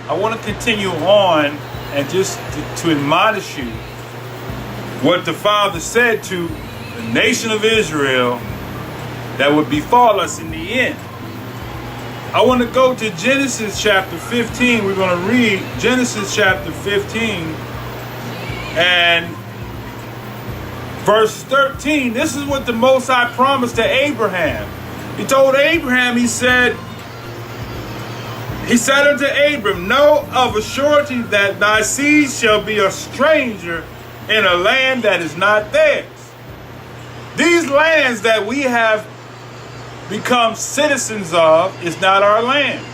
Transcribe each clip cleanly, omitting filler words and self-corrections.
I want to continue on and just to admonish you what the Father said to the nation of Israel that would befall us in the end. I want to go to Genesis chapter 15. We're going to read Genesis chapter 15 and verse 13. This is what the Most High promised to Abraham. He told Abraham, he said unto Abram, know of a surety that thy seed shall be a stranger in a land that is not theirs. These lands that we have become citizens of is not our land.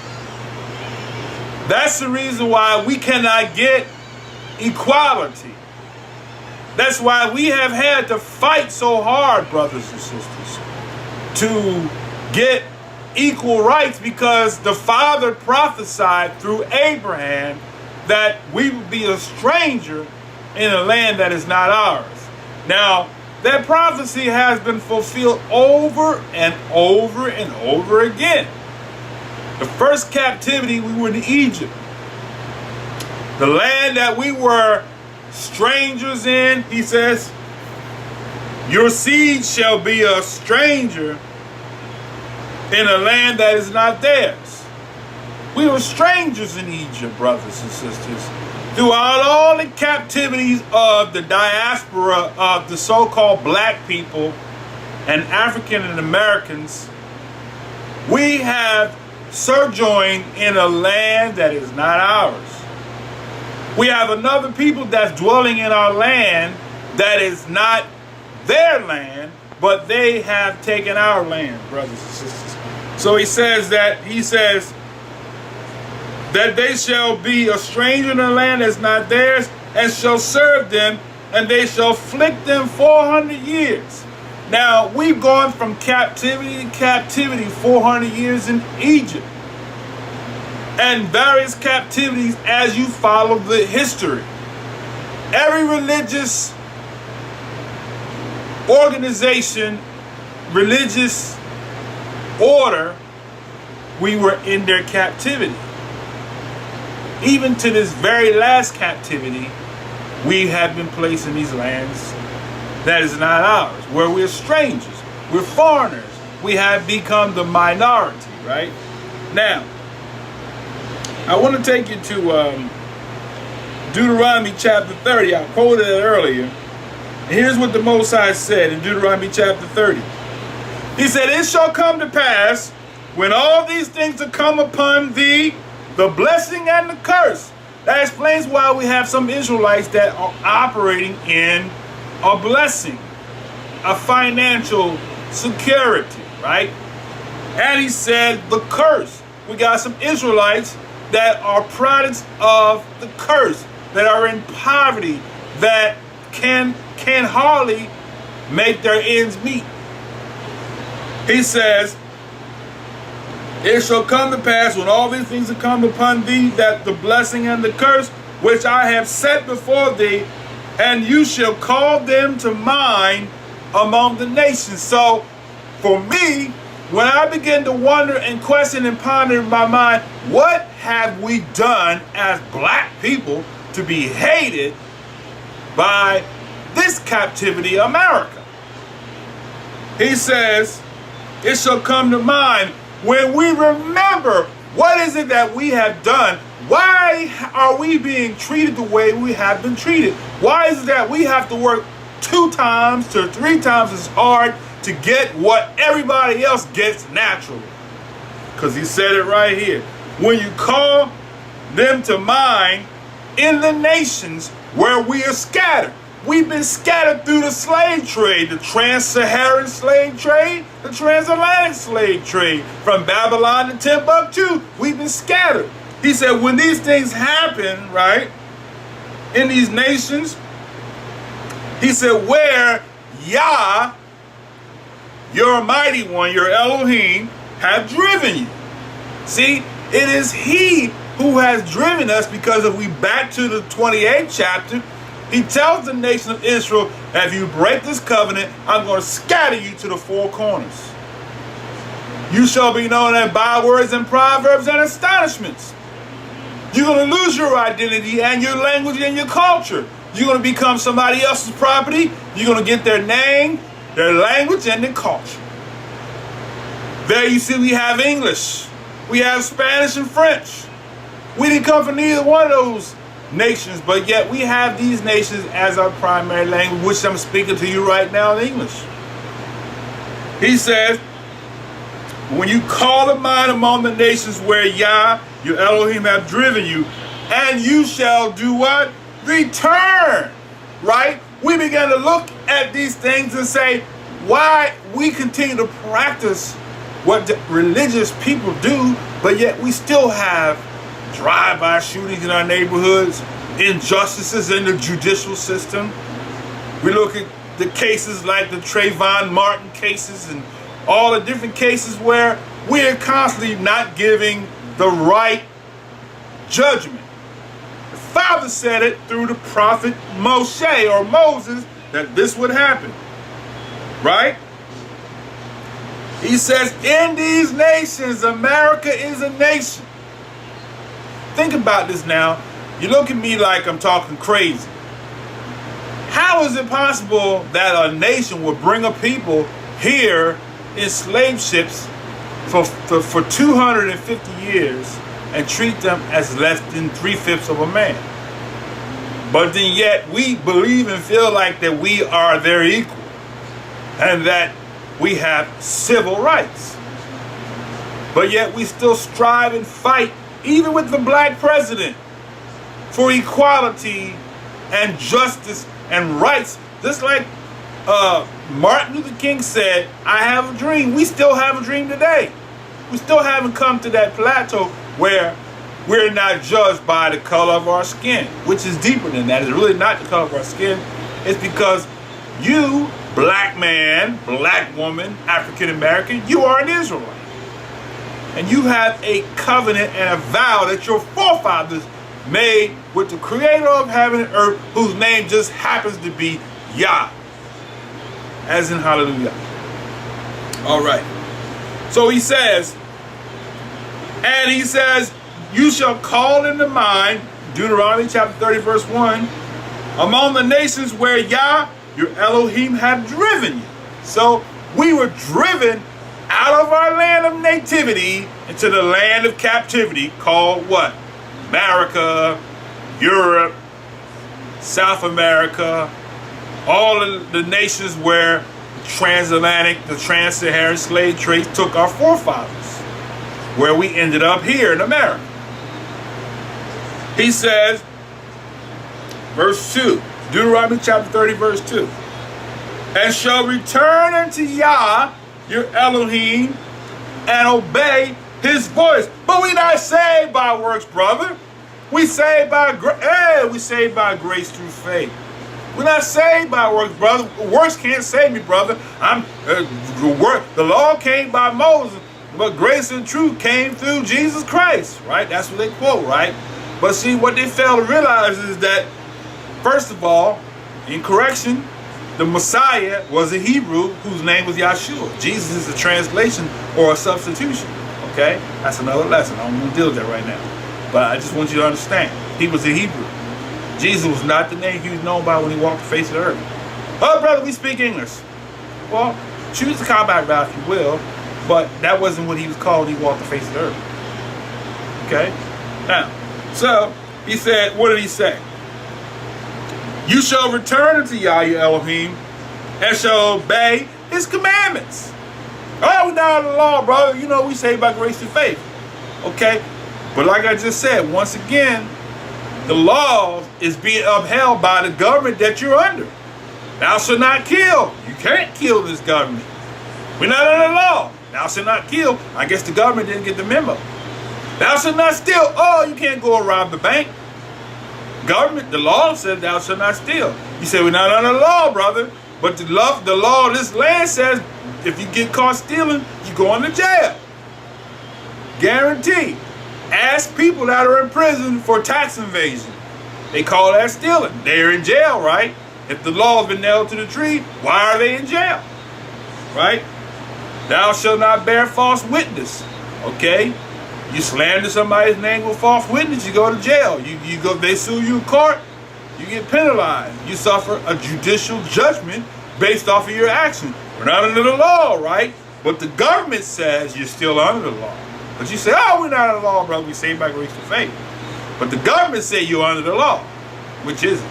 That's the reason why we cannot get equality. That's why we have had to fight so hard, brothers and sisters, to get equal rights, because the Father prophesied through Abraham that we would be a stranger in a land that is not ours. Now, that prophecy has been fulfilled over and over and over again. The first captivity, we were in Egypt. The land that we were strangers in, he says, your seed shall be a stranger in a land that is not theirs. We were strangers in Egypt, brothers and sisters. Throughout all the captivities of the diaspora of the so-called black people and African and Americans, we have sojourned in a land that is not ours. We have another people that's dwelling in our land that is not their land, but they have taken our land, brothers and sisters. So he says that they shall be a stranger in a land that's not theirs, and shall serve them, and they shall afflict them 400 years. Now, we've gone from captivity to captivity, 400 years in Egypt, and various captivities as you follow the history. Every religious organization, religious order, we were in their captivity. Even to this very last captivity, we have been placed in these lands that is not ours, where we're strangers, we're foreigners. We have become the minority, right? Now, I want to take you to Deuteronomy chapter 30. I quoted it earlier. And here's what the Most High said in Deuteronomy chapter 30. He said, it shall come to pass, when all these things are come upon thee, the blessing and the curse. That explains why we have some Israelites that are operating in a blessing, a financial security, right? And he said the curse. We got some Israelites that are products of the curse, that are in poverty, that can hardly make their ends meet. He says, it shall come to pass when all these things are come upon thee, that the blessing and the curse which I have set before thee, and you shall call them to mind among the nations. So for me, when I begin to wonder and question and ponder in my mind, what have we done as black people to be hated by this captivity, America? He says, it shall come to mind when we remember what is it that we have done. Why are we being treated the way we have been treated? Why is it that we have to work 2 times to 3 times as hard to get what everybody else gets naturally? Because he said it right here. When you call them to mind in the nations where we are scattered. We've been scattered through the slave trade, the trans-Saharan slave trade, the transatlantic slave trade, from Babylon to Timbuktu. We've been scattered. He said, when these things happen, right, in these nations, he said, where Yah, your mighty one, your Elohim, have driven you. See, it is he who has driven us, because if we back to the 28th chapter, he tells the nation of Israel, if you break this covenant, I'm going to scatter you to the 4 corners. You shall be known as bywords and proverbs and astonishments. You're going to lose your identity and your language and your culture. You're going to become somebody else's property. You're going to get their name, their language, and their culture. There you see we have English. We have Spanish and French. We didn't come from neither one of those nations, but yet we have these nations as our primary language, which I'm speaking to you right now in English. He says, when you call to mind among the nations where Yah, your Elohim, have driven you, and you shall do what? Return. Right? We began to look at these things and say, why we continue to practice what the religious people do, but yet we still have drive-by shootings in our neighborhoods, injustices in the judicial system. We look at the cases like the Trayvon Martin cases and all the different cases where we are constantly not giving the right judgment. The Father said it through the prophet Moshe or Moses that this would happen, right? He says, in these nations, America is a nation. Think about this now. You look at me like I'm talking crazy. How is it possible that a nation would bring a people here in slave ships for 250 years and treat them as less than 3/5 of a man? But then yet we believe and feel like that we are their equal and that we have civil rights. But yet we still strive and fight, even with the black president, for equality and justice and rights. Just like Martin Luther King said, I have a dream. We still have a dream today. We still haven't come to that plateau where we're not judged by the color of our skin, which is deeper than that. It's really not the color of our skin. It's because you, black man, black woman, African American, you are an Israelite. And you have a covenant and a vow that your forefathers made with the creator of heaven and earth, whose name just happens to be Yah. As in hallelujah. All right. So he says, you shall call into mind, Deuteronomy chapter 30, verse 1, among the nations where Yah, your Elohim, have driven you. So we were driven out of our land of nativity into the land of captivity called what? America, Europe, South America, all of the nations where the transatlantic, the trans-Saharan slave trade took our forefathers, where we ended up here in America. He says, verse 2, Deuteronomy chapter 30, verse 2, and shall return unto Yah, your Elohim, and obey his voice. But we not saved by works, brother. We saved by grace through faith. We're not saved by works, brother. Works can't save me, brother. The law came by Moses, but grace and truth came through Jesus Christ, right? That's what they quote, right? But see, what they fail to realize is that, first of all, in correction, the Messiah was a Hebrew whose name was Yahshua. Jesus is a translation or a substitution. Okay? That's another lesson. I don't want to deal with that right now. But I just want you to understand. He was a Hebrew. Jesus was not the name he was known by when he walked the face of the earth. Oh, brother, we speak English. Well, choose the combat route if you will, but that wasn't what he was called when he walked the face of the earth. Okay? Now, so, he said, what did he say? You shall return unto Yah, your Elohim, and shall obey his commandments. Oh, we're not under the law, brother. You know, we saved by grace through faith. Okay? But like I just said, once again, the law is being upheld by the government that you're under. Thou shalt not kill. You can't kill this government. We're not under the law. Thou shalt not kill. I guess the government didn't get the memo. Thou shalt not steal. Oh, you can't go and rob the bank. Government, the law says thou shalt not steal. You say we're not under the law, brother. But the law of this land says if you get caught stealing, you go into jail. Guaranteed. Ask people that are in prison for tax evasion. They call that stealing. They're in jail, right? If the law has been nailed to the tree, why are they in jail? Right? Thou shalt not bear false witness. Okay? You slander somebody's name with false witness, you go to jail. You go, they sue you in court, you get penalized. You suffer a judicial judgment based off of your action. We're not under the law, right? But the government says you're still under the law. But you say, oh, we're not under the law, brother. We saved by grace through faith. But the government say you're under the law, which isn't,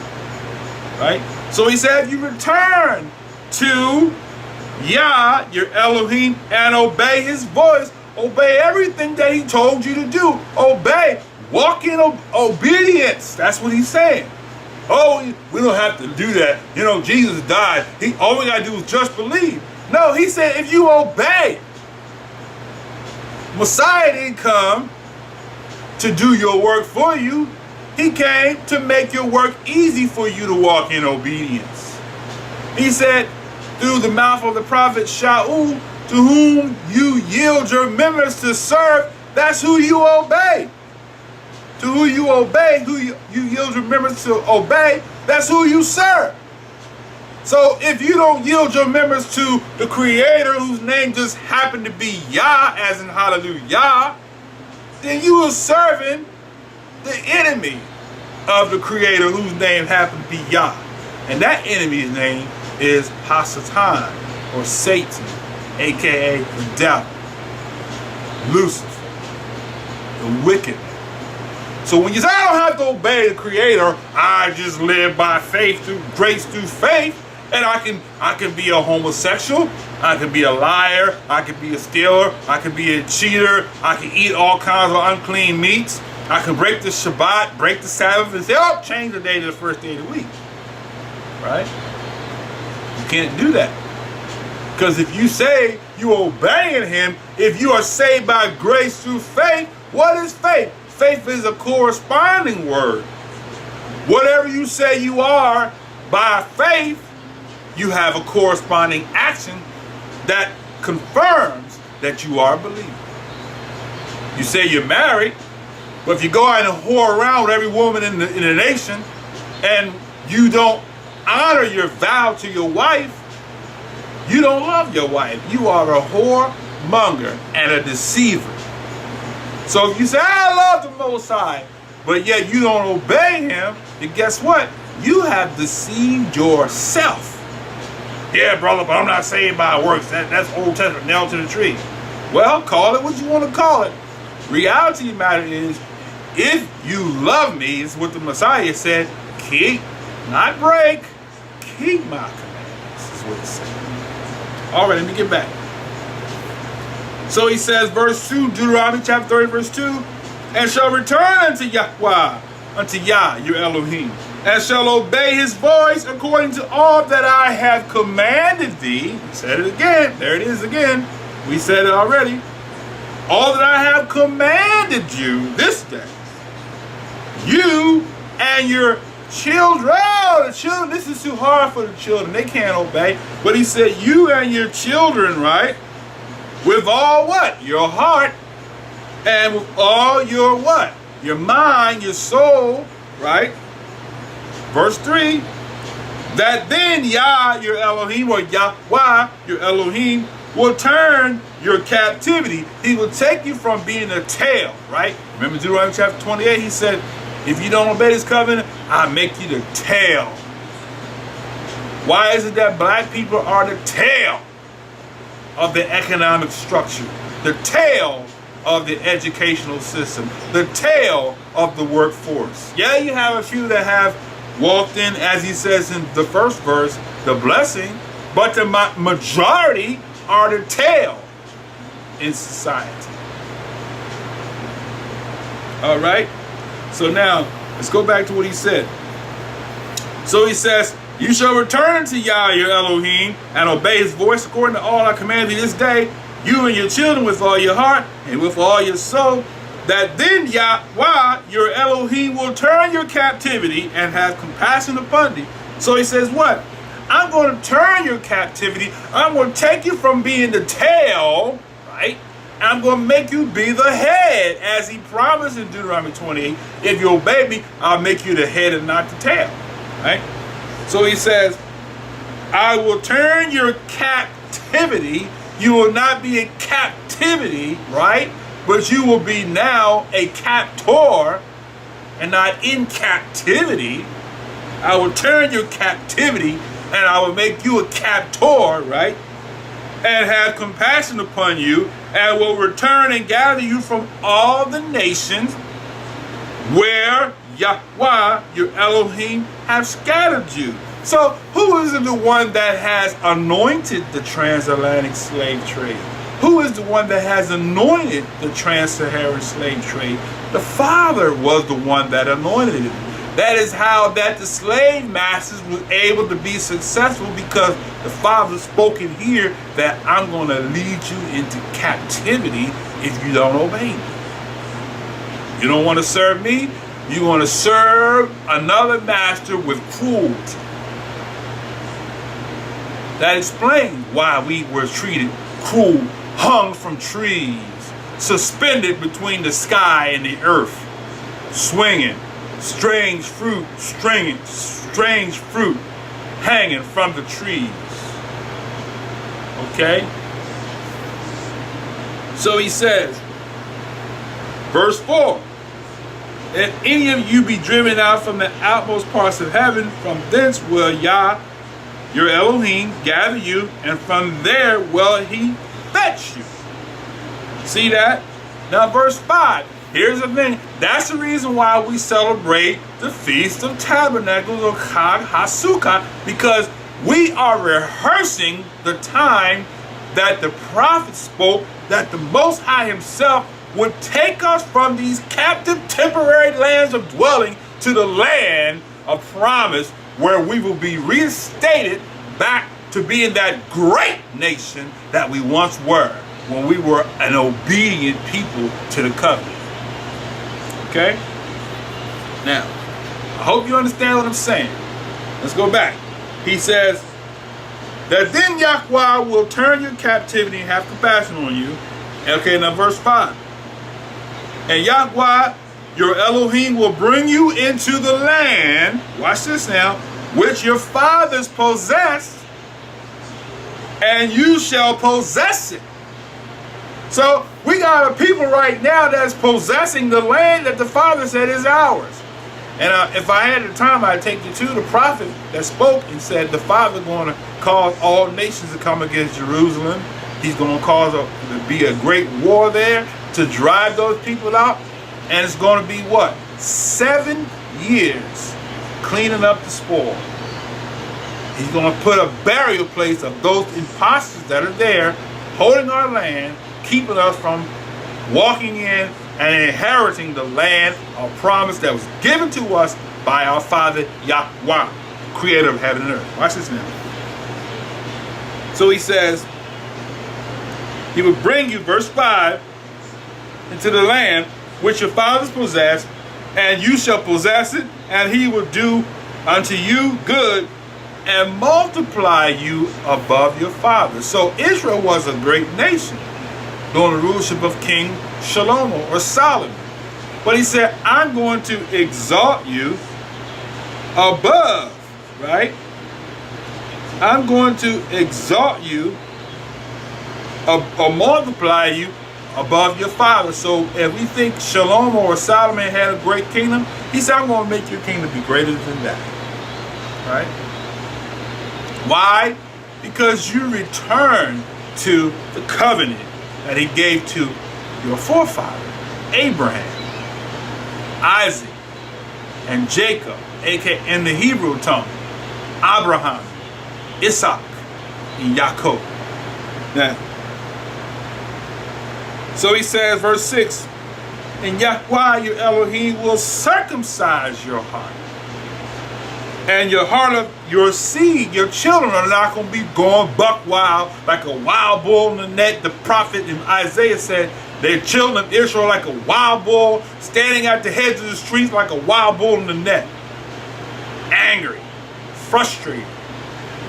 right? So he said, if you return to Yah, your Elohim, and obey his voice, obey everything that he told you to do. Obey. Walk in obedience. That's what he's saying. Oh, we don't have to do that. You know, Jesus died. All we got to do is just believe. No, he said if you obey. Messiah didn't come to do your work for you. He came to make your work easy for you to walk in obedience. He said, through the mouth of the prophet Shaul, to whom you yield your members to serve, that's who you obey. To who you obey, who you yield your members to obey, that's who you serve. So if you don't yield your members to the Creator, whose name just happened to be Yah, as in hallelujah, then you are serving the enemy of the Creator, whose name happened to be Yah. And that enemy's name is Hasatan, or Satan, aka the devil, Lucifer, the wicked. So when you say, I don't have to obey the Creator, I just live by faith, through grace, through faith, and I can be a homosexual, I can be a liar, I can be a stealer, I can be a cheater, I can eat all kinds of unclean meats, I can break the Shabbat, break the Sabbath, and say, oh, change the day to the first day of the week. Right? You can't do that. Because if you say you obeying him, if you are saved by grace through faith, what is faith? Faith is a corresponding word. Whatever you say you are by faith, you have a corresponding action that confirms that you are a believer. You say you're married, but if you go out and whore around with every woman in the nation and you don't honor your vow to your wife, you don't love your wife. You are a whoremonger and a deceiver. So if you say, I love the Most High, but yet you don't obey him, then guess what? You have deceived yourself. Yeah, brother, but I'm not saved by works. That's Old Testament, nailed to the tree. Well, call it what you want to call it. Reality of the matter is, if you love me, is what the Messiah said, keep, not break, keep my commandments, is what he said. All right, let me get back. So he says, verse 2, Deuteronomy chapter 30, verse 2, and shall return unto Yahweh, unto Yah, your Elohim, and shall obey his voice according to all that I have commanded thee. We said it again. There it is again. We said it already. All that I have commanded you this day. You and your children. Oh, the children, this is too hard for the children. They can't obey. But he said, you and your children, right? With all what? Your heart. And with all your what? Your mind, your soul, right? Verse 3, that then Yah, your Elohim, or Yahweh, your Elohim, will turn your captivity. He will take you from being a tail, right? Remember Deuteronomy chapter 28, he said, if you don't obey this covenant, I'll make you the tail. Why is it that black people are the tail of the economic structure, the tail of the educational system, the tail of the workforce? Yeah, you have a few that have walked in, as he says in the first verse, the blessing, but the majority are the tail in society. All right? So now, let's go back to what he said. So he says, you shall return unto Yah, your Elohim, and obey his voice according to all I command thee this day, you and your children with all your heart and with all your soul, that then Yahweh, your Elohim, will turn your captivity and have compassion upon thee. So he says what? I'm going to turn your captivity. I'm going to take you from being the tail, right? I'm going to make you be the head, as he promised in Deuteronomy 28. If you obey me, I'll make you the head and not the tail, right? So he says, I will turn your captivity. You will not be in captivity, right? but you will be now a captor and not in captivity. I will turn your captivity and I will make you a captor, right? And have compassion upon you, and will return and gather you from all the nations where Yahweh, your Elohim, have scattered you. So who is the one that has anointed the transatlantic slave trade? Who is the one that has anointed the trans-Saharan slave trade? The Father was the one that anointed it. That is how that the slave masters was able to be successful, because the Father spoke in here that I'm going to lead you into captivity if you don't obey me. You don't want to serve me? You want to serve another master with cruelty. That explains why we were treated cruel, hung from trees, suspended between the sky and the earth, swinging, strange fruit hanging from the trees. Okay? So he says, verse 4, if any of you be driven out from the outmost parts of heaven, from thence will Yah, your Elohim, gather you, and from there will he fetch you. See that? Now verse 5. Here's the thing. That's the reason why we celebrate the Feast of Tabernacles, or Chag Ha Sukkah, because we are rehearsing the time that the prophet spoke that the Most High himself would take us from these captive temporary lands of dwelling to the land of promise, where we will be reinstated back to being that great nation that we once were when we were an obedient people to the covenant. Okay? Now, I hope you understand what I'm saying. Let's go back. He says that then Yahweh will turn your captivity and have compassion on you. Okay, now verse 5. And Yahweh, your Elohim, will bring you into the land, watch this now, which your fathers possessed, and you shall possess it. So we got a people right now that's possessing the land that the Father said is ours. And if I had the time, I'd take you to the prophet that spoke and said the Father going to cause all nations to come against Jerusalem. He's going to cause to be a great war there to drive those people out. And it's going to be what? 7 years cleaning up the spoil. He's going to put a burial place of those imposters that are there, holding our land, keeping us from walking in and inheriting the land of promise that was given to us by our Father Yahweh, creator of heaven and earth. Watch this now. So he says, he will bring you, verse 5, into the land which your fathers possessed, and you shall possess it, and he will do unto you good and multiply you above your fathers. So Israel was a great nation during the rulership of King Shlomo or Solomon. But he said, I'm going to exalt you above, right? I'm going to exalt you or multiply you above your father. So if we think Shlomo or Solomon had a great kingdom, he said, I'm going to make your kingdom be greater than that. Right? Why? Because you return to the covenant that he gave to your forefather, Abraham, Isaac, and Jacob, aka in the Hebrew tongue, Abraham, Isaac, and Jacob. Now, so he says, verse 6, and Yahweh your Elohim will circumcise your heart. And your heart of your seed, your children are not going to be going buck wild like a wild bull in the net. The prophet in Isaiah said, their children of Israel like a wild bull, standing at the heads of the streets like a wild bull in the net. Angry, frustrated,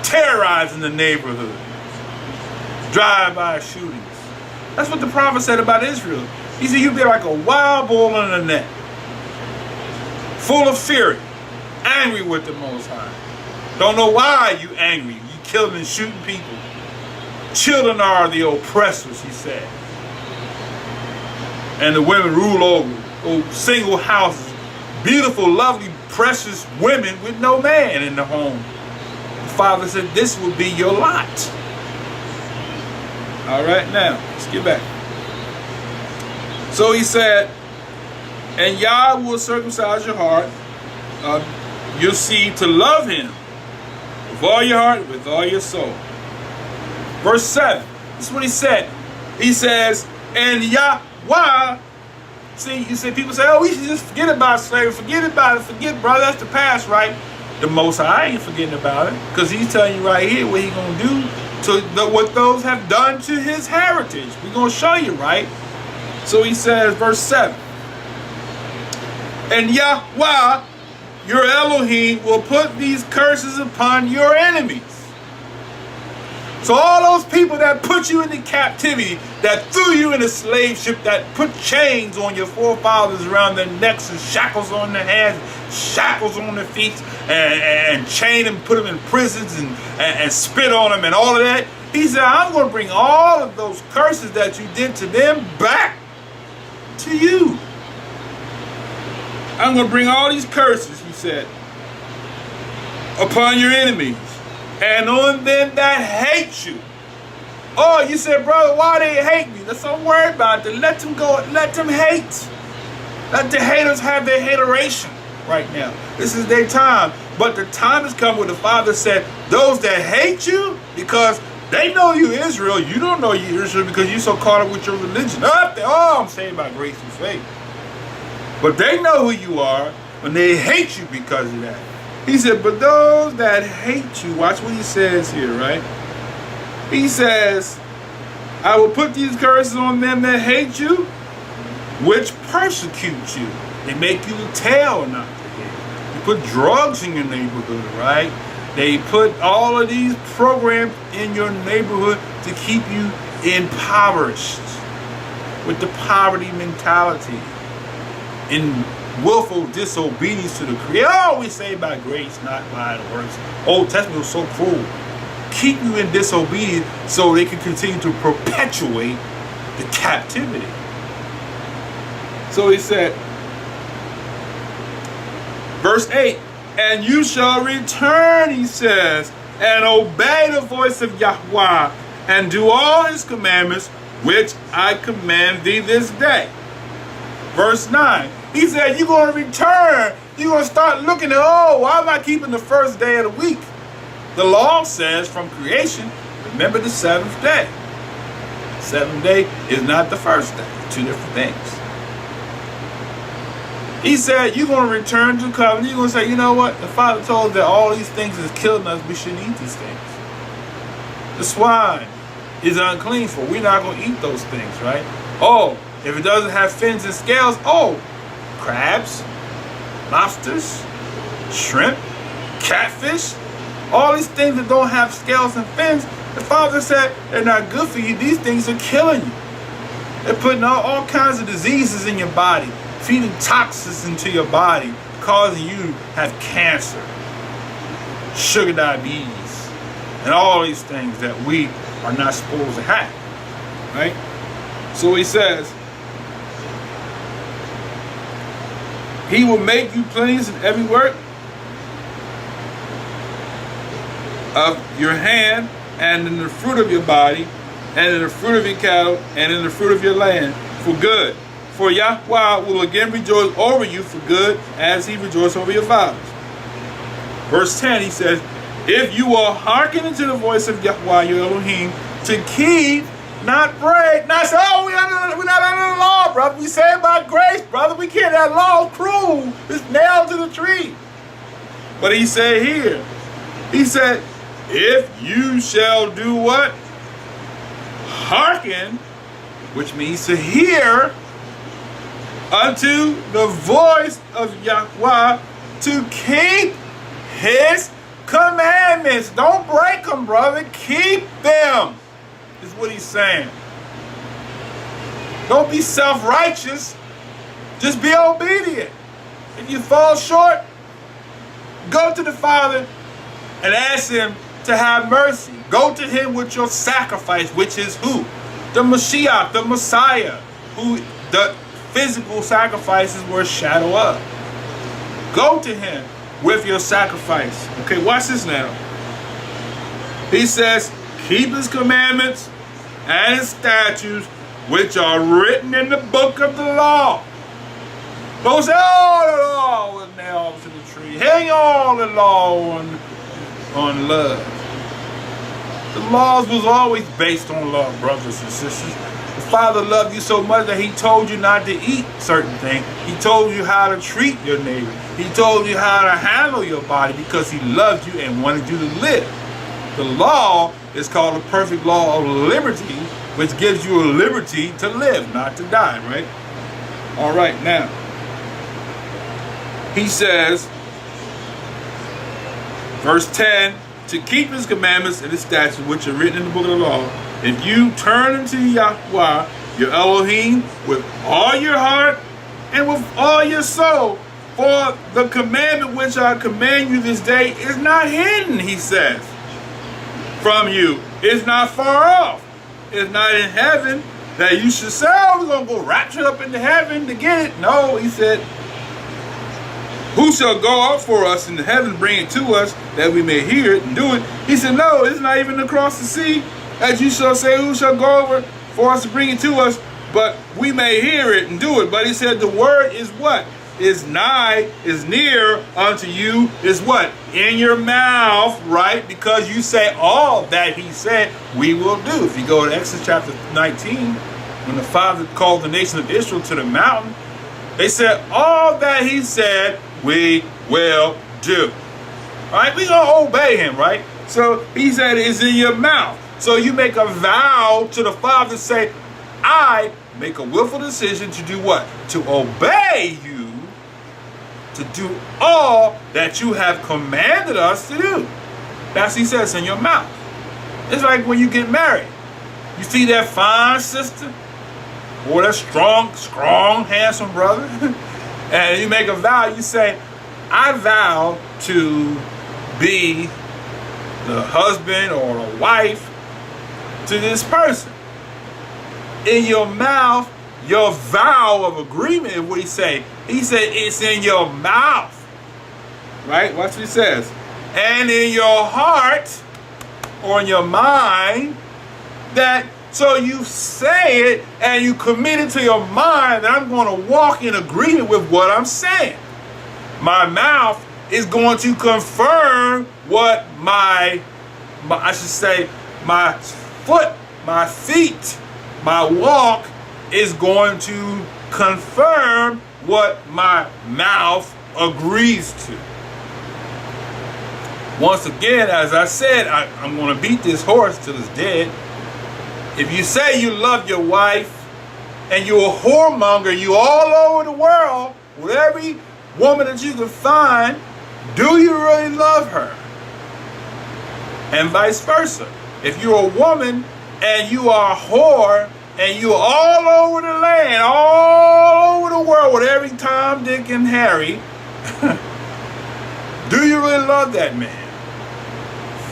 terrorizing the neighborhood. Drive-by shootings. That's what the prophet said about Israel. He said, you'll be like a wild bull in the net. Full of fury. Angry with the Most High. Don't know why you angry. You killing and shooting people. Children are the oppressors, he said. And the women rule over single houses, beautiful, lovely, precious women with no man in the home. The father said, this will be your lot. All right, now, let's get back. So he said, and Yah will circumcise your heart, your seed, to love him with all your heart, with all your soul. Verse 7, this is what he said. He says, and Yahweh, see, you say, people say, oh, we should just forget about slavery, forget about it, forget, brother, that's the past, right? The Most High ain't forgetting about it, because he's telling you right here what he's going to do to what those have done to his heritage. We're going to show you, right? So he says, verse 7, and Yahweh, your Elohim, will put these curses upon your enemies. So all those people that put you into captivity, that threw you in a slave ship, that put chains on your forefathers around their necks and shackles on their hands, shackles on their feet, and chain them, put them in prisons and spit on them and all of that. He said, I'm going to bring all of those curses that you did to them back to you. I'm going to bring all these curses, he said, upon your enemies and on them that hate you. Oh, you said, brother, why they hate me? Let's don't worry about it. Let them go. Let them hate. Let the haters have their hateration right now. This is their time. But the time has come where the Father said, those that hate you, because they know you Israel, you don't know you Israel because you're so caught up with your religion. Oh, I'm saying by grace and faith. But they know who you are when they hate you because of that. He said, but those that hate you, watch what he says here, right? He says, I will put these curses on them that hate you, which persecute you. They make you the tail, not the head. You put drugs in your neighborhood, right? They put all of these programs in your neighborhood to keep you impoverished with the poverty mentality, in willful disobedience to the Creator. Oh, we say by grace, not by the works. Old Testament was so cruel. Keep you in disobedience so they can continue to perpetuate the captivity. So he said, verse 8, and you shall return, he says, and obey the voice of Yahweh, and do all his commandments, which I command thee this day. Verse 9, he said, you're going to return. You're going to start looking at, oh, why am I keeping the first day of the week? The law says from creation, remember the seventh day. The seventh day is not the first day. Two different things. He said, you're going to return to the covenant. You're going to say, you know what? The Father told us that all these things is killing us. We shouldn't eat these things. The swine is unclean for. We're not going to eat those things, right? Oh, if it doesn't have fins and scales, oh, crabs, lobsters, shrimp, catfish, all these things that don't have scales and fins, the Father said they're not good for you. These things are killing you. They're putting all kinds of diseases in your body, feeding toxins into your body, causing you to have cancer, sugar diabetes, and all these things that we are not supposed to have, right? So he says, he will make you plenteous in every work of your hand, and in the fruit of your body, and in the fruit of your cattle, and in the fruit of your land, for good. For Yahweh will again rejoice over you for good, as he rejoiced over your fathers. Verse 10, he says, if you will hearken unto the voice of Yahweh your Elohim, to keep, not break, not say, oh, we're not under the law, brother. We say it by grace, brother. We can't. That law is cruel. It's nailed to the tree. But he said here, he said, if you shall do what? Hearken, which means to hear unto the voice of Yahweh, to keep his commandments. Don't break them, brother. Keep them, is what he's saying. Don't be self-righteous. Just be obedient. If you fall short, go to the Father and ask him to have mercy. Go to him with your sacrifice, which is who? The Mashiach, the Messiah, who physical sacrifices were a shadow of. Go to him with your sacrifice. Okay, watch this now. He says, keep his commandments and his statutes, which are written in the book of the law. Don't say, oh, the law was nailed to the tree. Hang all the law on love. The laws was always based on love, brothers and sisters. The Father loved you so much that he told you not to eat certain things. He told you how to treat your neighbor. He told you how to handle your body because he loved you and wanted you to live. The law is called the perfect law of liberty, which gives you a liberty to live, not to die, right? All right, now, he says, verse 10, to keep his commandments and his statutes, which are written in the book of the law, if you turn unto Yahweh, your Elohim, with all your heart and with all your soul, for the commandment which I command you this day is not hidden, he says, from you. It's not far off. It's not in heaven that you should say, oh, we're going to go rapture up into heaven to get it. No, he said, who shall go up for us into heaven, bring it to us, that we may hear it and do it? He said, no, it's not even across the sea, that you shall say, who shall go over for us to bring it to us, but we may hear it and do it. But he said, the word is what? Is nigh, is near unto you, is what? In your mouth, right? Because you say all that he said we will do. If you go to Exodus chapter 19, when the Father called the nation of Israel to the mountain, they said all that he said we will do. All right? We're going to obey him, right? So he said it's in your mouth. So you make a vow to the Father, say, I make a willful decision to do what? To obey you, to do all that you have commanded us to do. That's what he says, in your mouth. It's like when you get married. You see that fine sister, or that strong, handsome brother, and you make a vow, you say, I vow to be the husband or the wife to this person. In your mouth, your vow of agreement is what he say. He said it's in your mouth. Right? Watch what he says. And in your heart or in your mind, that so you say it and you commit it to your mind that I'm going to walk in agreement with what I'm saying. My mouth is going to confirm what my foot, my feet, my walk is going to confirm what my mouth agrees to. Once again, as I said, I'm going to beat this horse till it's dead. If you say you love your wife and you're a whoremonger, you all over the world, with every woman that you can find, do you really love her? And vice versa. If you're a woman and you are a whore and you're all over the land, all over the world with every Tom, Dick, and Harry, do you really love that man?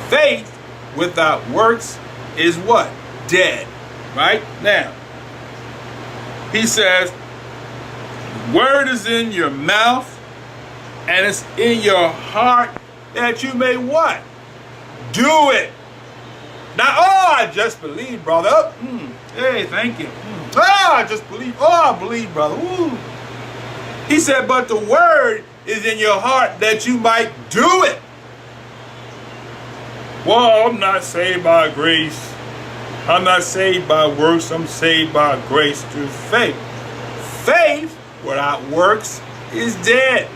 Faith without works is what? Dead. Right? Now, he says, the word is in your mouth and it's in your heart that you may what? Do it. Not, oh, I just believe, brother. Hey, thank you. Oh, I just believe. Oh, I believe, brother. Ooh. He said, but the word is in your heart that you might do it. Well, I'm not saved by grace. I'm not saved by works. I'm saved by grace through faith. Faith without works is dead.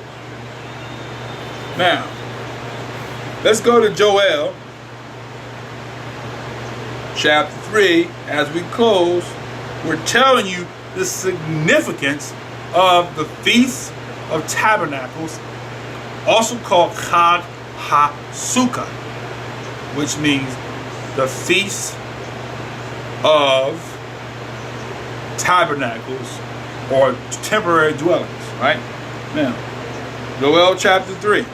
Now, let's go to Joel chapter 3. As we close, we're telling you the significance of the Feast of Tabernacles, also called Chag Ha Sukkah, which means the Feast of Tabernacles or temporary dwellings, right? Now, Joel chapter 3,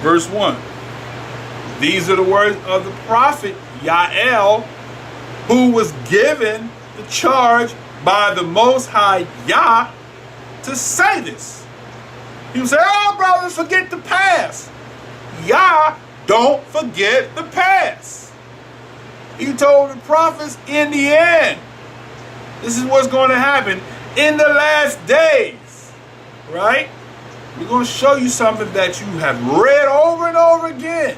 verse 1. These are the words of the prophet Yael, who was given the charge by the Most High Yah to say this. You say, oh, brothers, forget the past. Yah don't forget the past. He told the prophets in the end, this is what's going to happen in the last days, right? We're going to show you something that you have read over and over again,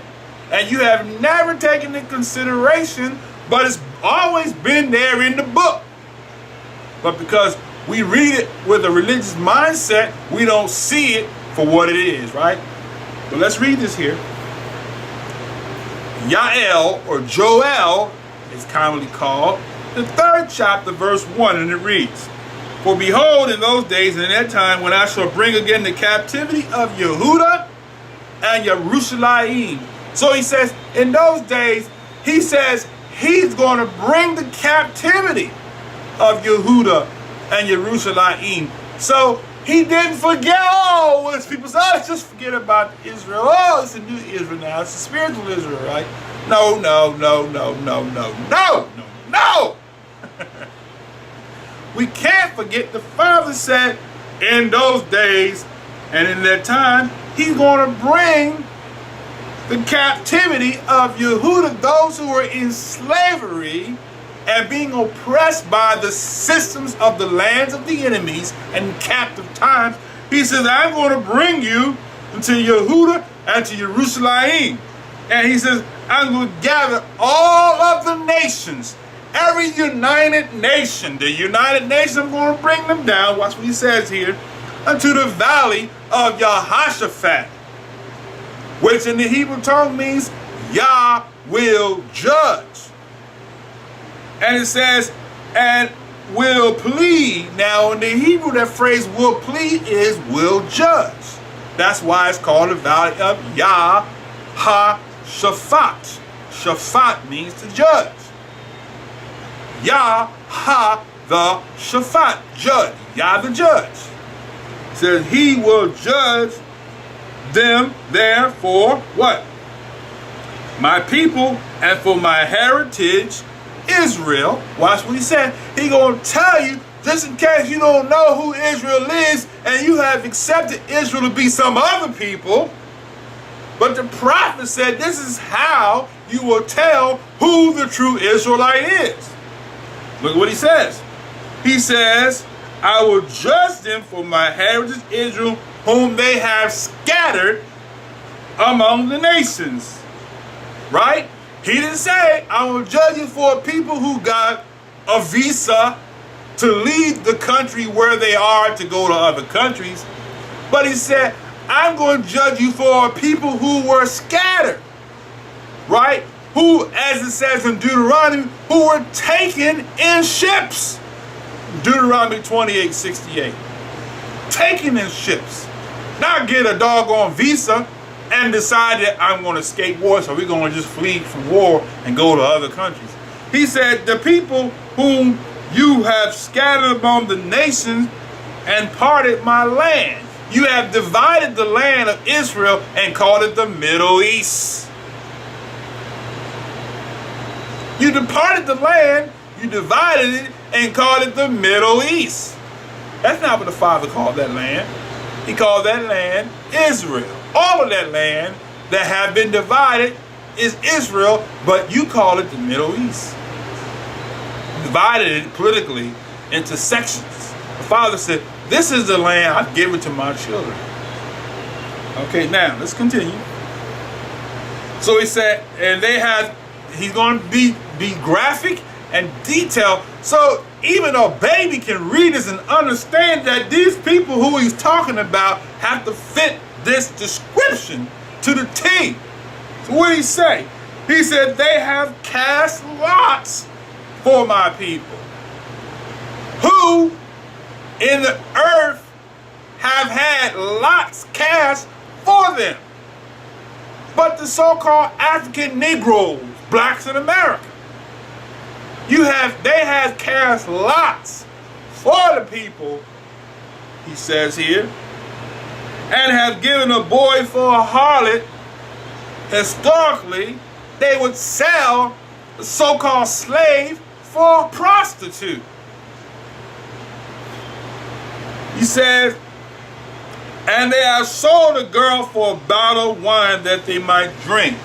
and you have never taken into consideration, but it's always been there in the book. But because we read it with a religious mindset, we don't see it for what it is, right? But let's read this here. Yael, or Joel, is commonly called, the 3rd chapter, verse 1, and it reads, for behold, in those days and in that time, when I shall bring again the captivity of Yehuda and Jerusalem. So he says, in those days, he says he's going to bring the captivity of Yehuda and Jerusalem. So he didn't forget. Oh, when people say, oh, let's just forget about Israel. Oh, it's a new Israel now. It's a spiritual Israel, right? No, no, no, no, no, no, no, no, no. We can't forget the Father said in those days and in that time, he's going to bring the captivity of Yehuda, those who were in slavery and being oppressed by the systems of the lands of the enemies and captive times. He says, I'm going to bring you to Yehuda and to Jerusalem. And he says, I'm going to gather all of the nations, every united nation, the United Nations, I'm going to bring them down, watch what he says here, unto the valley of Jehoshaphat, which in the Hebrew tongue means Yah will judge. And it says, and will plead. Now in the Hebrew, that phrase will plead is will judge. That's why it's called the valley of Yah Ha Shaphat. Shaphat means to judge. Yah Ha the Shaphat, judge. Yah the judge. Says he will judge them there for what? My people and for my heritage Israel. Watch what he said. He gonna tell you, just in case you don't know who Israel is and you have accepted Israel to be some other people. But the prophet said this is how you will tell who the true Israelite is. Look at what he says. He says, I will judge them for my heritage Israel, whom they have scattered among the nations. Right? He didn't say, I will judge you for people who got a visa to leave the country where they are to go to other countries. But he said, I'm going to judge you for people who were scattered. Right? Who, as it says in Deuteronomy, who were taken in ships. Deuteronomy 28:68. Taken in ships. Not get a doggone visa and decide that I'm going to escape war, so we're going to just flee from war and go to other countries. He said, the people whom you have scattered among the nations and parted my land. You have divided the land of Israel and called it the Middle East. You departed the land, you divided it, and called it the Middle East. That's not what the Father called that land. He called that land Israel. All of that land that have been divided is Israel, but you call it the Middle East. Divided it politically into sections. The Father said, this is the land I've given to my children. Okay, now let's continue. So he said, and he's going to be graphic and detailed, so even a baby can read this and understand that these people who he's talking about have to fit this description to the T. So what did he say? He said, they have cast lots for my people, who in the earth have had lots cast for them. But the so-called African Negroes, blacks in America, they have cast lots for the people, he says here, and have given a boy for a harlot. Historically, they would sell the so-called slave for a prostitute. He says, and they have sold a girl for a bottle of wine that they might drink.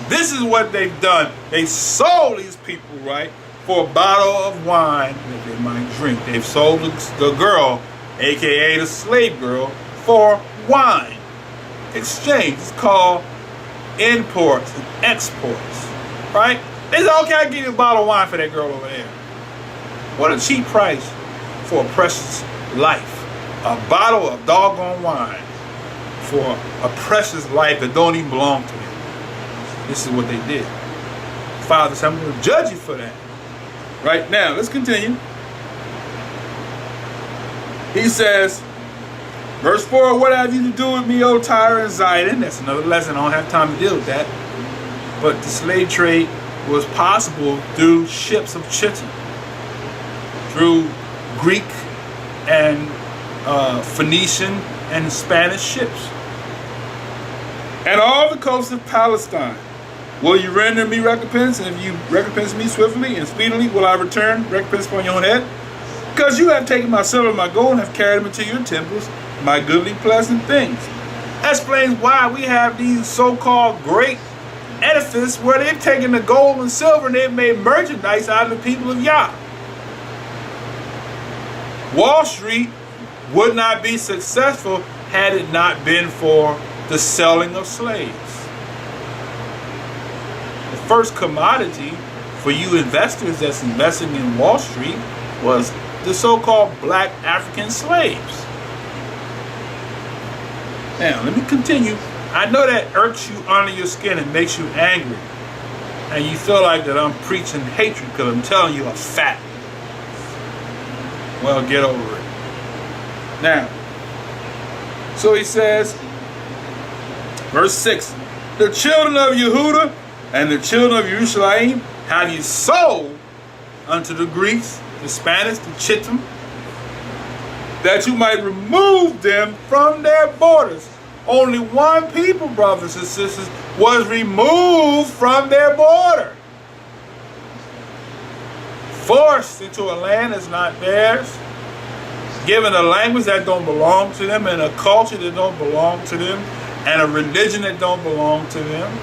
This is what they've done. They sold these people, right, for a bottle of wine that they might drink. They've sold the girl, aka the slave girl, for wine. Exchange. It's called imports and exports, right? They said, okay, I'll give you a bottle of wine for that girl over there. What a cheap price for a precious life. A bottle of doggone wine for a precious life that don't even belong to them. This is what they did. Father said, I'm going to judge you for that. Right now, let's continue. He says, verse 4, what have you to do with me, O Tyre and Zidon? That's another lesson. I don't have time to deal with that. But the slave trade was possible through ships of Chittim, through Greek and Phoenician and Spanish ships. And all the coasts of Palestine. Will you render me recompense? And if you recompense me swiftly and speedily, will I return recompense upon your own head? Because you have taken my silver and my gold and have carried them into your temples, my goodly pleasant things. That explains why we have these so-called great edifices where they've taken the gold and silver and they've made merchandise out of the people of Yah. Wall Street would not be successful had it not been for the selling of slaves. The first commodity for you investors that's investing in Wall Street was the so-called black African slaves. Now, let me continue. I know that irks you under your skin and makes you angry. And you feel like that I'm preaching hatred because I'm telling you I'm fat. Well, get over it. Now, so he says, verse 6, the children of Yehuda and the children of Jerusalem have you sold unto the Greeks, the Spanish, the Chittim, that you might remove them from their borders. Only one people, brothers and sisters, was removed from their border. Forced into a land that's not theirs, given a language that don't belong to them, and a culture that don't belong to them, and a religion that don't belong to them.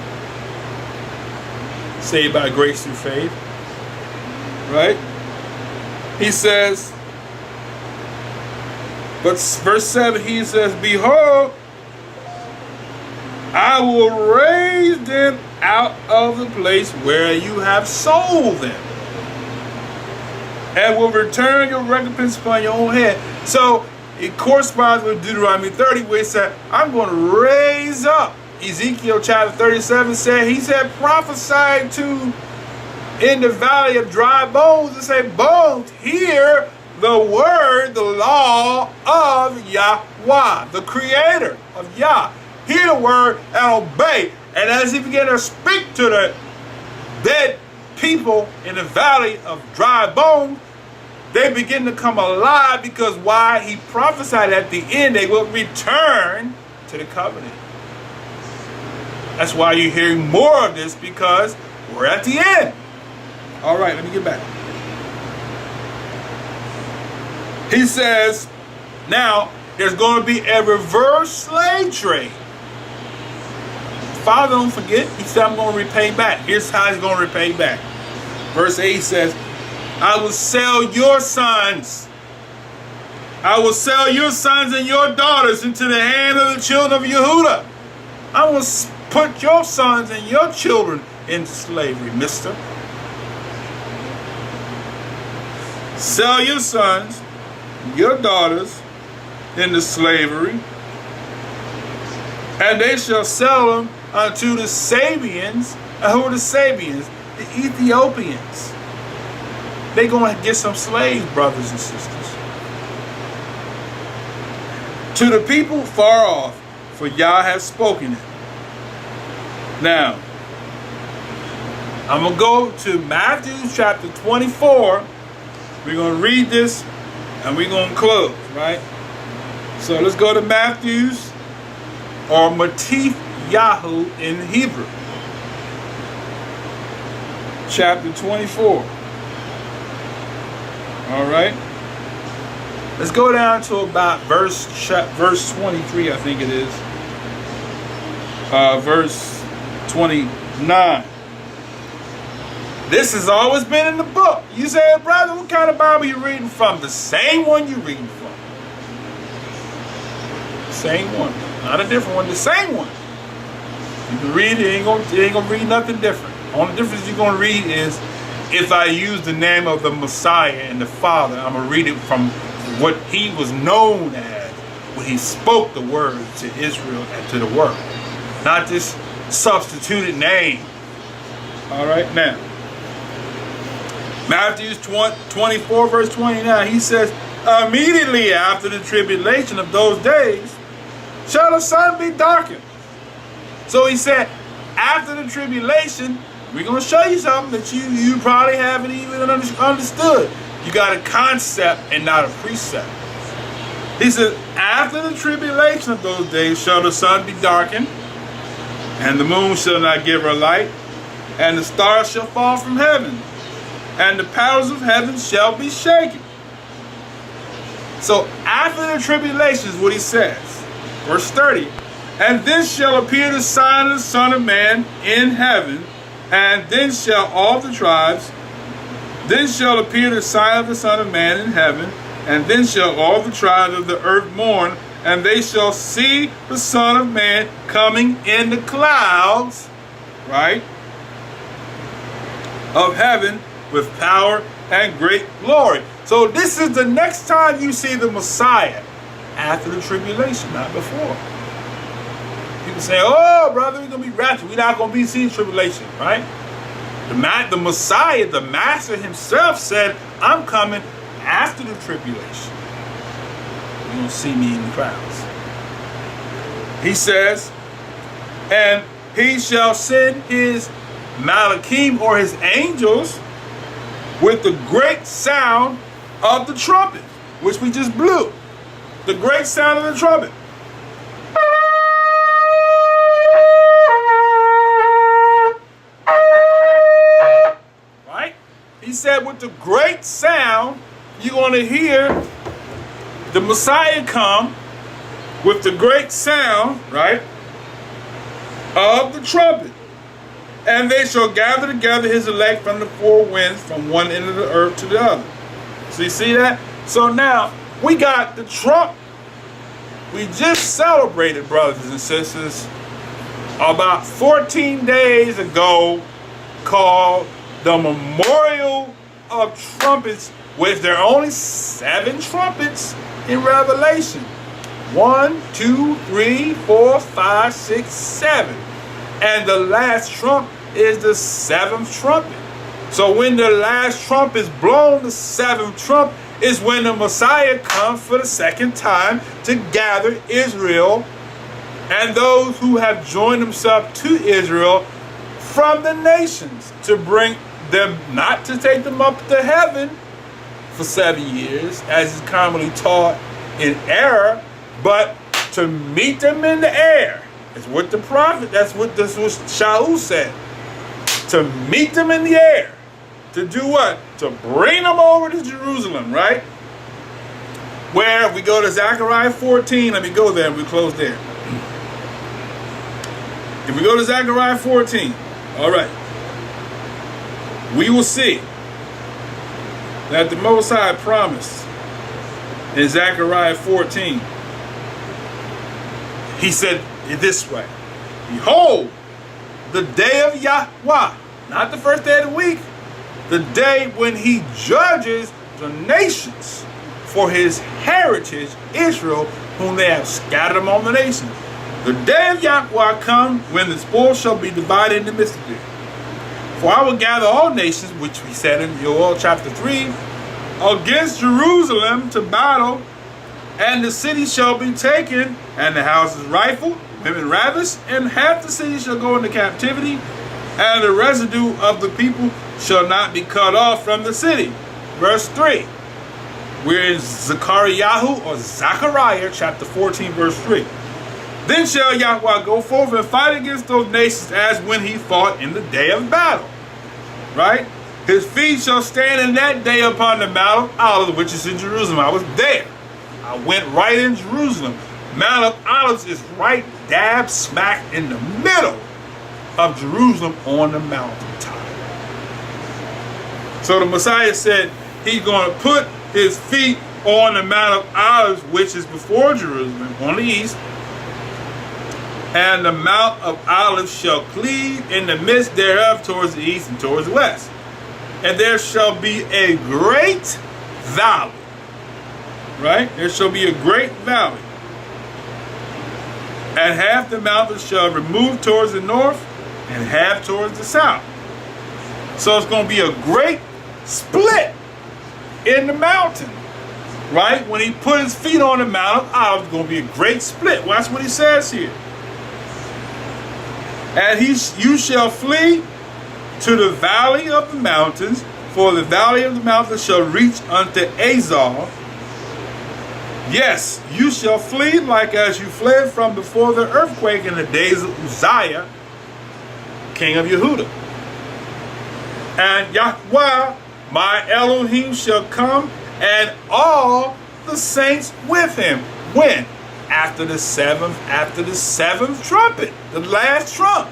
Saved by grace through faith. Right? He says, but verse 7, he says, behold, I will raise them out of the place where you have sold them, and will return your recompense upon your own head. So it corresponds with Deuteronomy 30, where it said, I'm going to raise up. Ezekiel chapter 37 said, he said, prophesy to in the valley of dry bones, and say, bones, hear the word, the law of Yahweh, the creator of Yah. Hear the word and obey. And as he began to speak to the dead people in the valley of dry bones, they begin to come alive, because why? He prophesied at the end they will return to the covenant. That's why you're hearing more of this, because we're at the end. All right, let me get back. He says, now there's going to be a reverse slave trade. Father, don't forget, he said, I'm going to repay back. Here's how he's going to repay back. Verse 8 says, I will sell your sons. I will sell your sons and your daughters into the hand of the children of Yehuda. I will put your sons and your children into slavery, mister. Sell your sons, your daughters into slavery, and they shall sell them unto the Sabians. Who are the Sabians? The Ethiopians. They're going to get some slaves, brothers and sisters. To the people far off, for Yah has spoken it. Now, I'm going to go to Matthew chapter 24. We're going to read this and we're going to close, right? So let's go to Matthew's, or Matif Yahu in Hebrew. Chapter 24. All right. Let's go down to about verse 23, I think it is. Verse 29. This has always been in the book. You say, brother, what kind of Bible you reading from? The same one you reading from. Same one. Not a different one, the same one. You can read it, you ain't gonna read nothing different. The only difference you're gonna read is if I use the name of the Messiah and the Father, I'm gonna read it from what he was known as when he spoke the word to Israel and to the world. Not this substituted name. All right, now. Matthew 24, verse 29, he says, immediately after the tribulation of those days, shall the sun be darkened. So he said, after the tribulation, we're going to show you something that you probably haven't even understood. You got a concept and not a precept. He said, after the tribulation of those days shall the sun be darkened, and the moon shall not give her light, and the stars shall fall from heaven, and the powers of heaven shall be shaken. So after the tribulation is what he says. Verse 30. And then shall appear the sign of the Son of Man in heaven, and then shall all the tribes, then shall appear the sign of the Son of Man in heaven, and then shall all the tribes of the earth mourn, and they shall see the Son of Man coming in the clouds, right, of heaven with power and great glory. So this is the next time you see the Messiah, after the tribulation, not before. People say, oh, brother, we're going to be raptured. We're not going to be seeing tribulation, right? The Messiah, the Master himself said, I'm coming after the tribulation. You're going to see me in the clouds. He says, and he shall send his Malachim, or his angels, with the great sound of the trumpet, which we just blew. The great sound of the trumpet. Right? He said with the great sound, you're going to hear the Messiah come with the great sound, right, of the trumpet. And they shall gather together his elect from the four winds, from one end of the earth to the other. So you see that? So now, we got the trump. We just celebrated, brothers and sisters, about 14 days ago, called the Memorial of Trumpets, which there are only 7 trumpets in Revelation. 1, 2, 3, 4, 5, 6, 7. And the last trump is the 7th trumpet. So when the last trump is blown, the 7th trump is when the Messiah comes for the second time to gather Israel and those who have joined themselves to Israel from the nations, to bring them, not to take them up to heaven for 7 years, as is commonly taught in error, but to meet them in the air. It's what the prophet, that's what Shaul said. To meet them in the air. To do what? To bring them over to Jerusalem, right? Where, if we go to Zechariah 14, let me go there and we close there. If we go to Zechariah 14, all right, we will see that the Most High promised in Zechariah 14, he said it this way: behold, the day of Yahweh, not the first day of the week, the day when he judges the nations for his heritage, Israel, whom they have scattered among the nations. The day of Yahweh come, when the spoil shall be divided in the midst of it. For I will gather all nations, which we said in Joel chapter 3, against Jerusalem to battle, and the city shall be taken, and the houses rifled, women ravished, and half the city shall go into captivity, and the residue of the people shall not be cut off from the city. Verse 3. We're in Zechariah chapter 14, verse 3. Then shall Yahweh go forth and fight against those nations as when he fought in the day of battle. Right? His feet shall stand in that day upon the Mount of Olives, which is in Jerusalem. I was there. I went right in Jerusalem. Mount of Olives is right dab smack in the middle of Jerusalem on the mountaintop. So the Messiah said he's going to put his feet on the Mount of Olives, which is before Jerusalem, on the east. And the Mount of Olives shall cleave in the midst thereof towards the east and towards the west. And there shall be a great valley. Right? There shall be a great valley. And half the mountain shall remove towards the north and half towards the south. So it's going to be a great split in the mountain. Right? When he put his feet on the Mount of Olives, it's going to be a great split. Watch what he says here. And you shall flee to the valley of the mountains, for the valley of the mountains shall reach unto Azal. Yes, you shall flee like as you fled from before the earthquake in the days of Uzziah, king of Yehudah. And Yahweh, my Elohim, shall come, and all the saints with him. When? After the seventh trumpet, the last trump.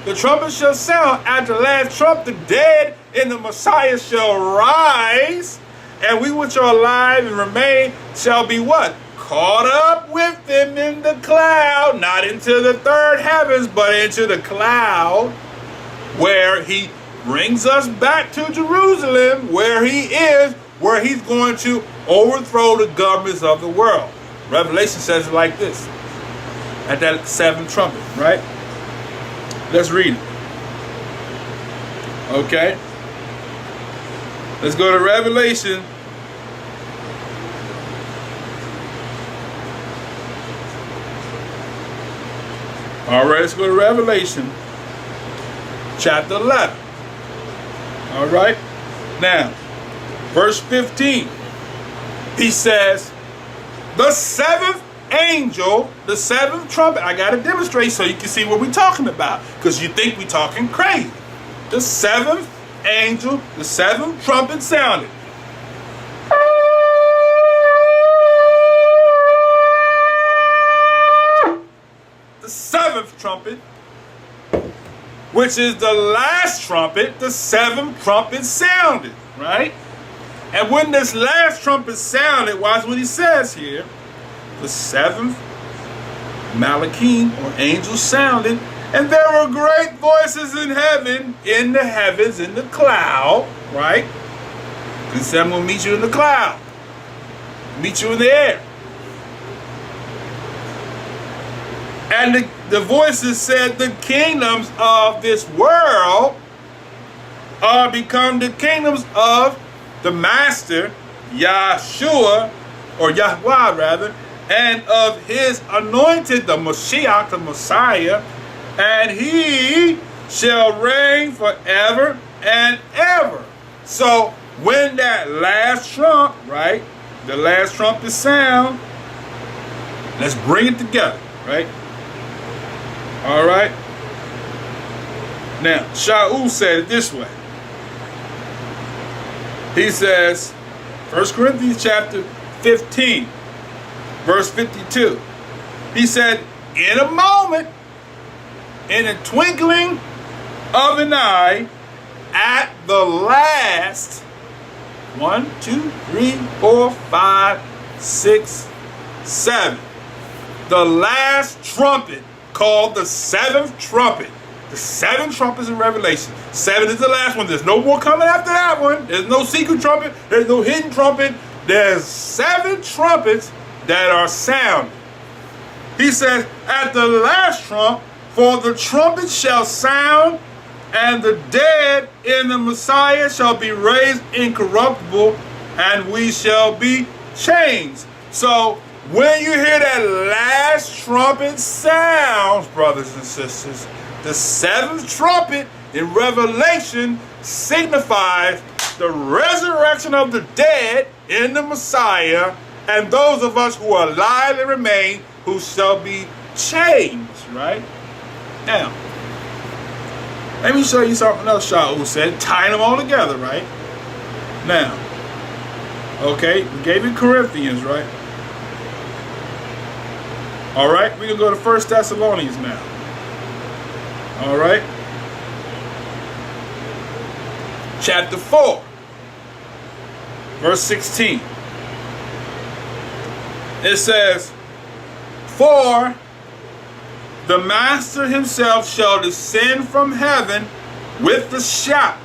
The trumpet shall sound. After the last trump, the dead in the Messiah shall rise, and we which are alive and remain shall be what? Caught up with them in the cloud, not into the third heavens, but into the cloud, where he brings us back to Jerusalem, where he is, where he's going to overthrow the governments of the world. Revelation says it like this, at that seventh trumpet, right? Let's read it. Okay. Let's go to Revelation. All right, let's go to Revelation chapter 11. All right. Now, verse 15. He says, the seventh angel, the seventh trumpet. I got to demonstrate so you can see what we're talking about, because you think we're talking crazy. The seventh angel, the seventh trumpet sounded. The seventh trumpet, which is the last trumpet, the seventh trumpet sounded, right? And when this last trumpet sounded, watch what he says here. The seventh Malachim, or angel, sounded, and there were great voices in heaven, in the heavens, in the cloud, right? He said, I'm going to meet you in the cloud, meet you in the air. And the voices said, the kingdoms of this world are become the kingdoms of the Master, Yahshua, or Yahweh rather, and of his anointed, the Mashiach, the Messiah, and he shall reign forever and ever. So when that last trump, right, the last trumpet sound, let's bring it together, right? All right. Now, Shaul said it this way. He says, 1 Corinthians chapter 15, verse 52. He said, in a moment, in a twinkling of an eye, at the last 1, 2, 3, 4, 5, 6, 7. The last trumpet, called the seventh trumpet. The seven trumpets in Revelation. 7 is the last one. There's no more coming after that one. There's no secret trumpet. There's no hidden trumpet. There's 7 trumpets that are sounded. He says, at the last trump, for the trumpet shall sound, and the dead in the Messiah shall be raised incorruptible, and we shall be changed. So when you hear that last trumpet sounds, brothers and sisters, the 7th trumpet in Revelation signifies the resurrection of the dead in the Messiah, and those of us who are alive and remain, who shall be changed, right? Now, let me show you something else Shaul said, tying them all together, right? Now, okay, we gave you Corinthians, right? All right, we're going to go to 1 Thessalonians now. All right. Chapter 4, verse 16. It says, "For the Master himself shall descend from heaven with the shout,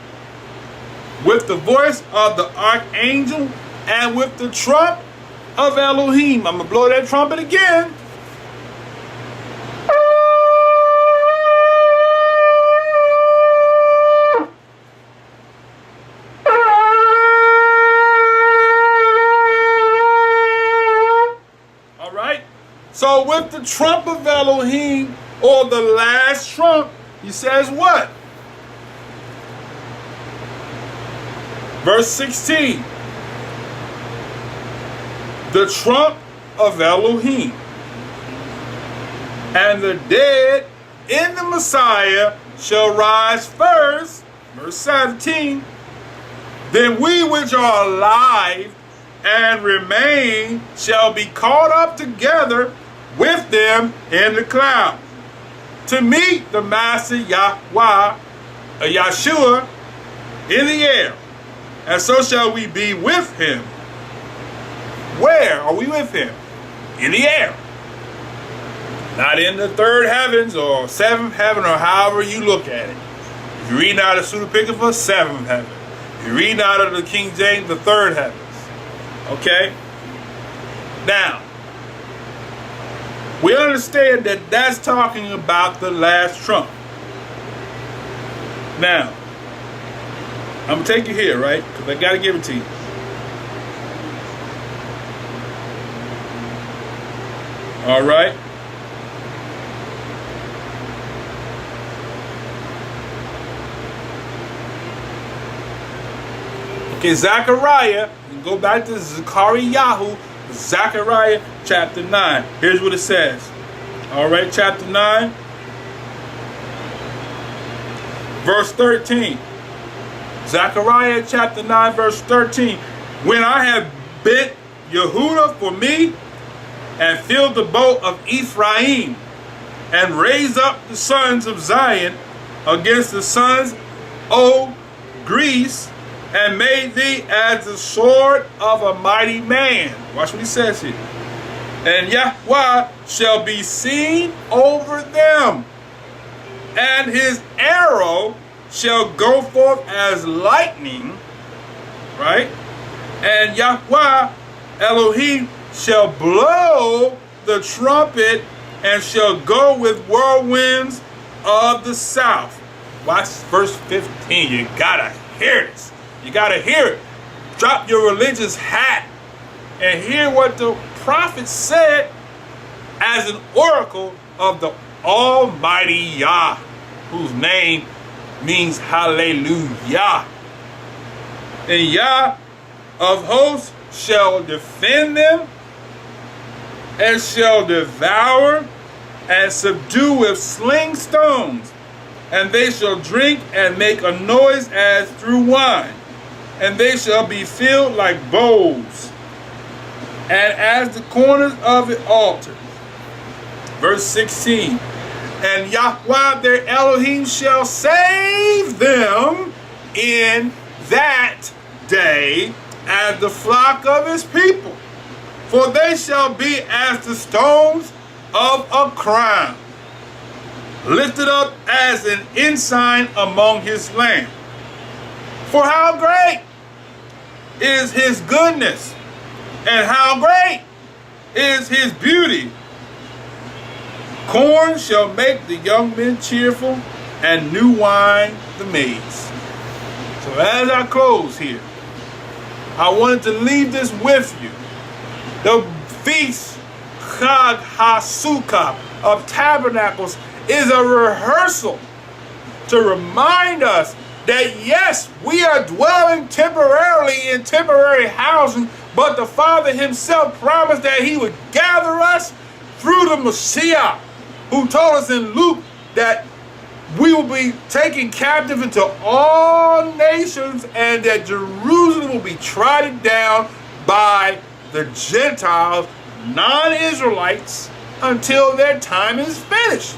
with the voice of the archangel, and with the trump of Elohim." I'm going to blow that trumpet again. All right. So with the trump of Elohim, or the last trump, he says what? Verse 16. The trump of Elohim, and the dead in the Messiah shall rise first. Verse 17. Then we which are alive and remain shall be caught up together with them in the cloud, to meet the Master Yahweh, Yahshua, in the air. And so shall we be with him. Where are we with him? In the air. Not in the third heavens or seventh heaven, or however you look at it. If you read out of Pseudepigrapha, seventh heaven. If you read out of the King James, the third heavens. Okay? Now, we understand that that's talking about the last trump. Now, I'm going to take you here, right? Because I got to give it to you. All right? Okay, Zechariah, we go back to Zechariah, Zechariah chapter 9. Here's what it says. All right, chapter 9, verse 13. Zechariah chapter 9, verse 13. When I have bent Yehudah for me, and filled the boat of Ephraim, and raised up the sons of Zion against the sons of Greece, and made thee as the sword of a mighty man. Watch what he says here. And Yahweh shall be seen over them, and his arrow shall go forth as lightning, right? And Yahweh Elohim shall blow the trumpet, and shall go with whirlwinds of the south. Watch verse 15. You gotta hear this. You gotta hear it. Drop your religious hat and hear what the prophet said as an oracle of the Almighty Yah, whose name means hallelujah. And Yah of hosts shall defend them, and shall devour and subdue with sling stones, and they shall drink and make a noise as through wine, and they shall be filled like bowls, and as the corners of the altar. Verse 16. And Yahweh their Elohim shall save them in that day as the flock of his people. For they shall be as the stones of a crown, lifted up as an ensign among his land. For how great is his goodness, and how great is his beauty. Corn shall make the young men cheerful, and new wine the maids. So as I close here, I wanted to leave this with you. The feast, Chag Ha Sukkah of Tabernacles, is a rehearsal to remind us that yes, we are dwelling temporarily in temporary housing, but the Father himself promised that he would gather us through the Messiah, who told us in Luke that we will be taken captive into all nations, and that Jerusalem will be trodden down by the Gentiles, non-Israelites, until their time is finished.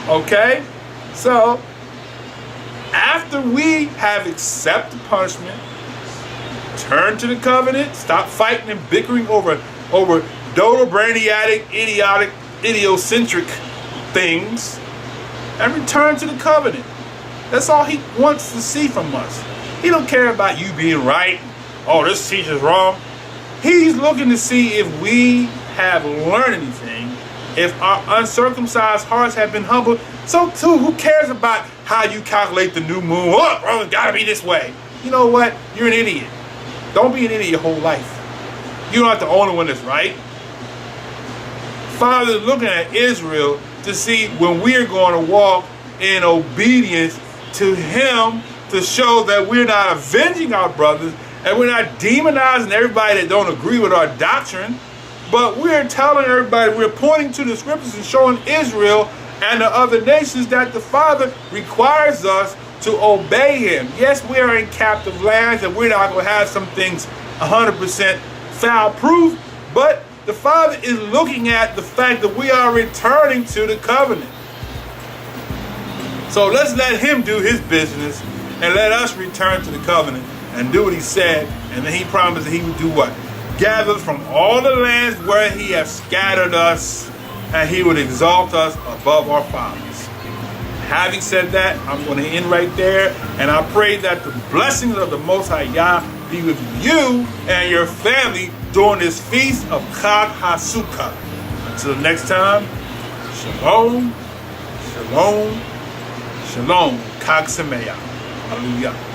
Okay? So, after we have accepted punishment, turn to the covenant, stop fighting and bickering over dodo-brainiatic, idiotic, idiocentric things, and return to the covenant. That's all he wants to see from us. He don't care about you being right. Oh, this teacher's wrong. He's looking to see if we have learned anything, if our uncircumcised hearts have been humbled. So too, who cares about how you calculate the new moon? Oh, bro, it's gotta be this way. You know what? You're an idiot. Don't be an idiot your whole life. You're not the only one that's right. Father is looking at Israel to see when we're going to walk in obedience to him, to show that we're not avenging our brothers and we're not demonizing everybody that don't agree with our doctrine, but we're telling everybody, we're pointing to the scriptures and showing Israel and the other nations that the Father requires us to obey him. Yes, we are in captive lands and we're not going to have some things 100% foul-proof, but the Father is looking at the fact that we are returning to the covenant. So let's let him do his business and let us return to the covenant and do what he said. And then he promised that he would do what? Gather from all the lands where he has scattered us, and he would exalt us above our fathers. Having said that, I'm going to end right there. And I pray that the blessings of the Most High Yah be with you and your family during this feast of Chag Ha Sukkah. Until next time, shalom, shalom, shalom. Chag Sameach. Hallelujah.